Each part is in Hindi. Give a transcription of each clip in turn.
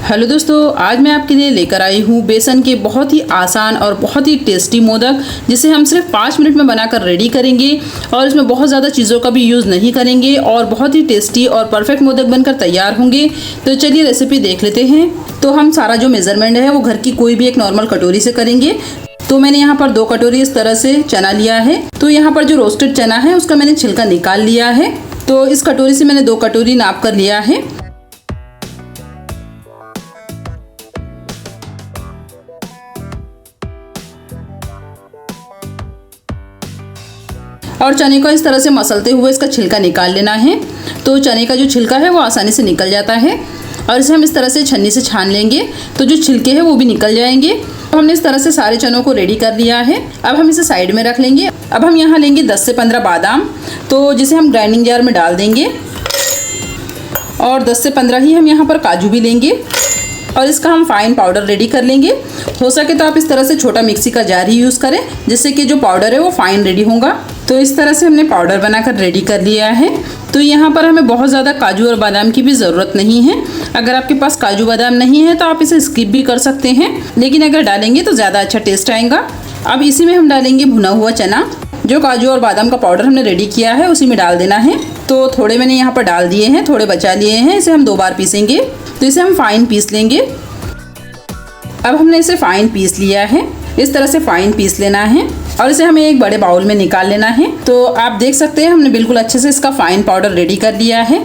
हेलो दोस्तों, आज मैं आपके लिए लेकर आई हूँ बेसन के बहुत ही आसान और बहुत ही टेस्टी मोदक, जिसे हम सिर्फ 5 मिनट में बनाकर रेडी करेंगे और इसमें बहुत ज़्यादा चीज़ों का भी यूज़ नहीं करेंगे और बहुत ही टेस्टी और परफेक्ट मोदक बनकर तैयार होंगे। तो चलिए रेसिपी देख लेते हैं। तो हम सारा जो मेज़रमेंट है वो घर की कोई भी एक नॉर्मल कटोरी से करेंगे। तो मैंने यहाँ पर 2 कटोरी इस तरह से चना लिया है। तो यहाँ पर जो रोस्टेड चना है उसका मैंने छिलका निकाल लिया है। तो इस कटोरी से मैंने 2 कटोरी नाप कर लिया है। और चने को इस तरह से मसलते हुए इसका छिलका निकाल लेना है। तो चने का जो छिलका है वो आसानी से निकल जाता है और इसे हम इस तरह से छन्नी से छान लेंगे तो जो छिलके हैं वो भी निकल जाएंगे। तो हमने इस तरह से सारे चनों को रेडी कर लिया है। अब हम इसे साइड में रख लेंगे। अब हम यहाँ लेंगे 10 से 15 बादाम, तो जिसे हम ग्राइंडिंग जार में डाल देंगे। और 10 से 15 ही हम यहाँ पर काजू भी लेंगे और इसका हम फाइन पाउडर रेडी कर लेंगे। हो सके तो आप इस तरह से छोटा मिक्सी का जार ही यूज़ करें, जिससे कि जो पाउडर है वो फाइन रेडी होगा। तो इस तरह से हमने पाउडर बनाकर रेडी कर लिया है। तो यहाँ पर हमें बहुत ज़्यादा काजू और बादाम की भी ज़रूरत नहीं है। अगर आपके पास काजू बादाम नहीं है तो आप इसे स्किप भी कर सकते हैं, लेकिन अगर डालेंगे तो ज़्यादा अच्छा टेस्ट आएगा। अब इसी में हम डालेंगे भुना हुआ चना। जो काजू और बादाम का पाउडर हमने रेडी किया है उसी में डाल देना है। तो थोड़े मैंने यहाँ पर डाल दिए हैं, थोड़े बचा लिए हैं। इसे हम 2 बार पीसेंगे। तो इसे हम फाइन पीस लेंगे। अब हमने इसे फाइन पीस लिया है। इस तरह से फाइन पीस लेना है और इसे हमें एक बड़े बाउल में निकाल लेना है। तो आप देख सकते हैं हमने बिल्कुल अच्छे से इसका फाइन पाउडर रेडी कर लिया है।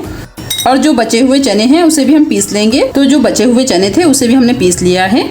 और जो बचे हुए चने हैं उसे भी हम पीस लेंगे। तो जो बचे हुए चने थे उसे भी हमने पीस लिया है।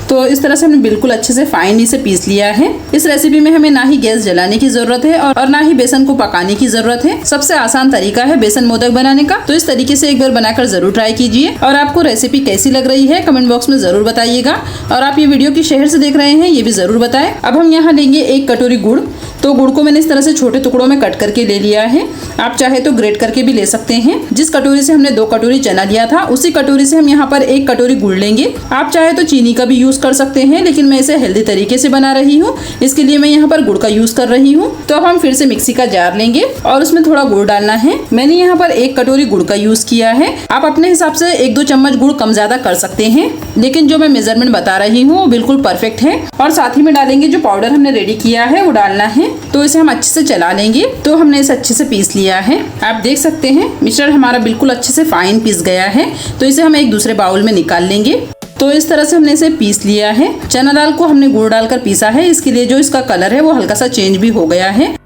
तो इस तरह से हमने बिल्कुल अच्छे से फाइन इसे पीस लिया है। इस रेसिपी में हमें ना ही गैस जलाने की जरूरत है और ना ही बेसन को पकाने की जरूरत है। सबसे आसान तरीका है बेसन मोदक बनाने का। तो इस तरीके से एक बार बनाकर जरूर ट्राई कीजिए। और आपको रेसिपी कैसी लग रही है कमेंट बॉक्स में जरूर बताइएगा। और आप ये वीडियो किस शहर से देख रहे हैं ये भी जरूर बताएं। अब हम यहाँ लेंगे 1 कटोरी गुड़। तो गुड़ को मैंने इस तरह से छोटे टुकड़ों में कट करके ले लिया है। आप चाहे तो ग्रेट करके भी ले सकते हैं। जिस कटोरी से हमने 2 कटोरी चना लिया था उसी कटोरी से हम यहाँ पर 1 कटोरी गुड़ लेंगे। आप चाहे तो चीनी का भी यूज कर सकते हैं, लेकिन मैं इसे हेल्दी तरीके से बना रही हूँ, इसके लिए मैं यहाँ पर गुड़ का यूज कर रही हूँ। तो अब हम फिर से मिक्सी का जार लेंगे और उसमें थोड़ा गुड़ डालना है। मैंने यहाँ पर 1 कटोरी गुड़ का यूज किया है। आप अपने हिसाब से 1-2 चम्मच गुड़ कम ज्यादा कर सकते हैं, लेकिन जो मैं मेजरमेंट बता रही हूँ वो बिल्कुल परफेक्ट है। और साथ ही में डालेंगे जो पाउडर हमने रेडी किया है वो डालना है। तो इसे हम अच्छे से चला लेंगे। तो हमने इसे अच्छे से पीस लिया है। आप देख सकते हैं मिश्रण हमारा बिल्कुल अच्छे से फाइन पीस गया है। तो इसे हम एक दूसरे बाउल में निकाल लेंगे। तो इस तरह से हमने इसे पीस लिया है। चना दाल को हमने गुड़ डालकर पीसा है, इसके लिए जो इसका कलर है वो हल्का सा चेंज भी हो गया है।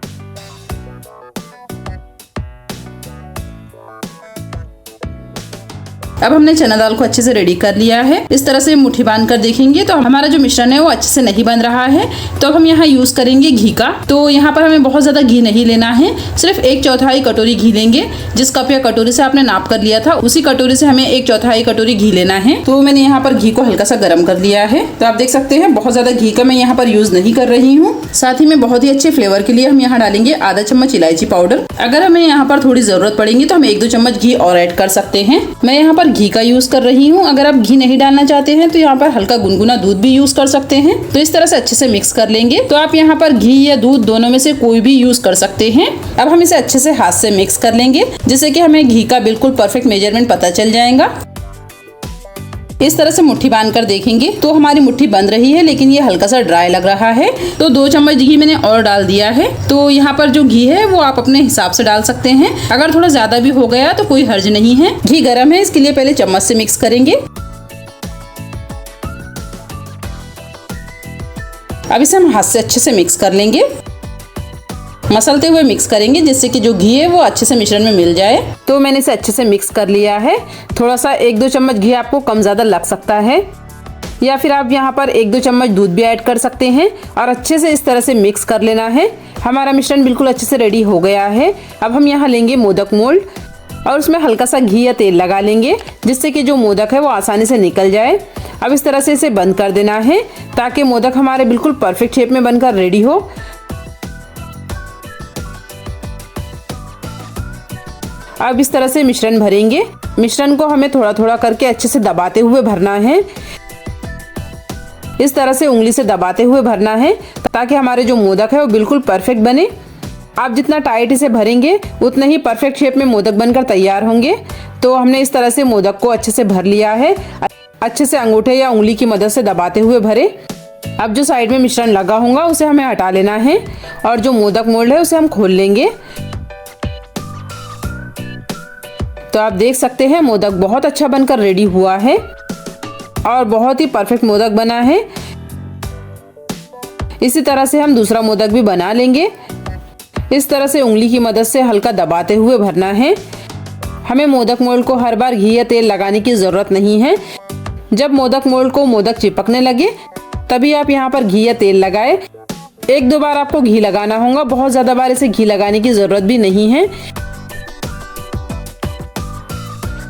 अब हमने चना दाल को अच्छे से रेडी कर लिया है। इस तरह से मुट्ठी बांध कर देखेंगे तो हमारा जो मिश्रण है वो अच्छे से नहीं बन रहा है। तो अब हम यहाँ यूज करेंगे घी का। तो यहाँ पर हमें बहुत ज्यादा घी नहीं लेना है, सिर्फ 1/4 कटोरी घी लेंगे। जिस कप या कटोरी से आपने नाप कर लिया था उसी कटोरी से हमें 1/4 कटोरी घी लेना है। तो मैंने यहाँ पर घी को हल्का सा गर्म कर लिया है। तो आप देख सकते हैं बहुत ज्यादा घी का मैं यहाँ पर यूज नहीं कर रही हूँ। साथ ही में बहुत ही अच्छे फ्लेवर के लिए हम यहाँ डालेंगे आधा चम्मच इलायची पाउडर। अगर हमें यहाँ पर थोड़ी जरूरत पड़ेगी तो हम 1-2 चम्मच घी और ऐड कर सकते हैं। मैं यहाँ पर घी का यूज कर रही हूँ। अगर आप घी नहीं डालना चाहते हैं तो यहाँ पर हल्का गुनगुना दूध भी यूज कर सकते हैं। तो इस तरह से अच्छे से मिक्स कर लेंगे। तो आप यहाँ पर घी या दूध दोनों में से कोई भी यूज कर सकते हैं। अब हम इसे अच्छे से हाथ से मिक्स कर लेंगे, जिससे कि हमें घी का बिल्कुल परफेक्ट मेजरमेंट पता चल जाएगा। इस तरह से मुट्ठी बांध कर देखेंगे तो हमारी मुट्ठी बंद रही है, लेकिन ये हल्का सा ड्राई लग रहा है। तो 2 चम्मच घी मैंने और डाल दिया है। तो यहाँ पर जो घी है वो आप अपने हिसाब से डाल सकते हैं। अगर थोड़ा ज्यादा भी हो गया तो कोई हर्ज नहीं है। घी गर्म है, इसके लिए पहले चम्मच से मिक्स करेंगे। अब इसे हम हाथ से अच्छे से मिक्स कर लेंगे। मसलते हुए मिक्स करेंगे, जिससे कि जो घी है वो अच्छे से मिश्रण में मिल जाए। तो मैंने इसे अच्छे से मिक्स कर लिया है। थोड़ा सा 1-2 चम्मच घी आपको कम ज़्यादा लग सकता है, या फिर आप यहाँ पर 1-2 चम्मच दूध भी ऐड कर सकते हैं। और अच्छे से इस तरह से मिक्स कर लेना है। हमारा मिश्रण बिल्कुल अच्छे से रेडी हो गया है। अब हम यहाँ लेंगे मोदक मोल्ड और उसमें हल्का सा घी या तेल लगा लेंगे, जिससे कि जो मोदक है वो आसानी से निकल जाए। अब इस तरह से इसे बंद कर देना है, ताकि मोदक हमारे बिल्कुल परफेक्ट शेप में बनकर रेडी हो। अब इस तरह से मिश्रण भरेंगे। मिश्रण को हमें थोड़ा थोड़ा करके अच्छे से दबाते हुए भरना है। इस तरह से उंगली से दबाते हुए भरना है, ताकि हमारे जो मोदक है वो बिल्कुल परफेक्ट बने। आप जितना टाइट इसे भरेंगे उतने ही परफेक्ट शेप में मोदक बनकर तैयार होंगे। तो हमने इस तरह से मोदक को अच्छे से भर लिया है। अच्छे से अंगूठे या उंगली की मदद से दबाते हुए भरें। अब जो साइड में मिश्रण लगा होगा उसे हमें हटा लेना है और जो मोदक मोल्ड है उसे हम खोल लेंगे। तो आप देख सकते हैं मोदक बहुत अच्छा बनकर रेडी हुआ है और बहुत ही परफेक्ट मोदक बना है। इसी तरह से हम दूसरा मोदक भी बना लेंगे। इस तरह से उंगली की मदद से हल्का दबाते हुए भरना है। हमें मोदक मोल्ड को हर बार घी या तेल लगाने की ज़रूरत नहीं है। जब मोदक मोल्ड को मोदक चिपकने लगे तभी आप यहाँ पर घी या तेल लगाएं। एक दो बार आपको घी लगाना होगा, बहुत ज़्यादा बार इसे घी लगाने की ज़रूरत भी नहीं है।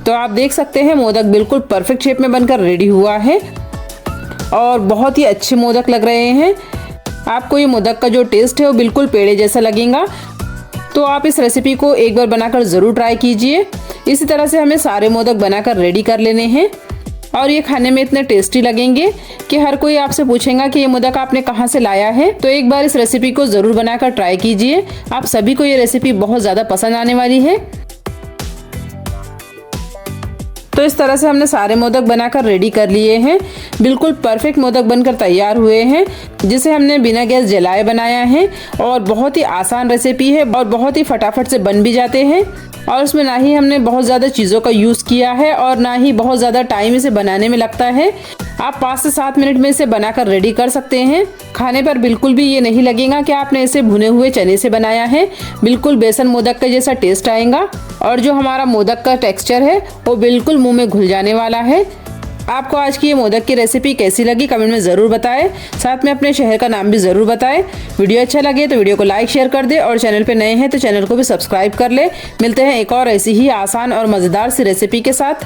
तो आप देख सकते हैं मोदक बिल्कुल परफेक्ट शेप में बनकर रेडी हुआ है और बहुत ही अच्छे मोदक लग रहे हैं। आपको ये मोदक का जो टेस्ट है वो बिल्कुल पेड़े जैसा लगेगा। तो आप इस रेसिपी को एक बार बनाकर ज़रूर ट्राई कीजिए। इसी तरह से हमें सारे मोदक बनाकर रेडी कर लेने हैं और ये खाने में इतने टेस्टी लगेंगे कि हर कोई आपसे पूछेगा कि ये मोदक आपने कहाँ से लाया है। तो एक बार इस रेसिपी को ज़रूर बनाकर ट्राई कीजिए। आप सभी को ये रेसिपी बहुत ज़्यादा पसंद आने वाली है। तो इस तरह से हमने सारे मोदक बनाकर रेडी कर लिए हैं। बिल्कुल परफेक्ट मोदक बनकर तैयार हुए हैं, जिसे हमने बिना गैस जलाए बनाया है और बहुत ही आसान रेसिपी है और बहुत ही फटाफट से बन भी जाते हैं। और इसमें ना ही हमने बहुत ज़्यादा चीज़ों का यूज़ किया है और ना ही बहुत ज़्यादा टाइम इसे बनाने में लगता है। आप 5 से 7 मिनट में इसे बनाकर रेडी कर सकते हैं। खाने पर बिल्कुल भी ये नहीं लगेगा कि आपने इसे भुने हुए चने से बनाया है। बिल्कुल बेसन मोदक का जैसा टेस्ट आएगा और जो हमारा मोदक का टेक्सचर है वो बिल्कुल मुंह में घुल जाने वाला है। आपको आज की ये मोदक की रेसिपी कैसी लगी कमेंट में ज़रूर बताएं। साथ में अपने शहर का नाम भी ज़रूर बताएं। वीडियो अच्छा लगे तो वीडियो को लाइक शेयर कर दे और चैनल पे नए हैं तो चैनल को भी सब्सक्राइब कर ले। मिलते हैं एक और ऐसी ही आसान और मज़ेदार सी रेसिपी के साथ।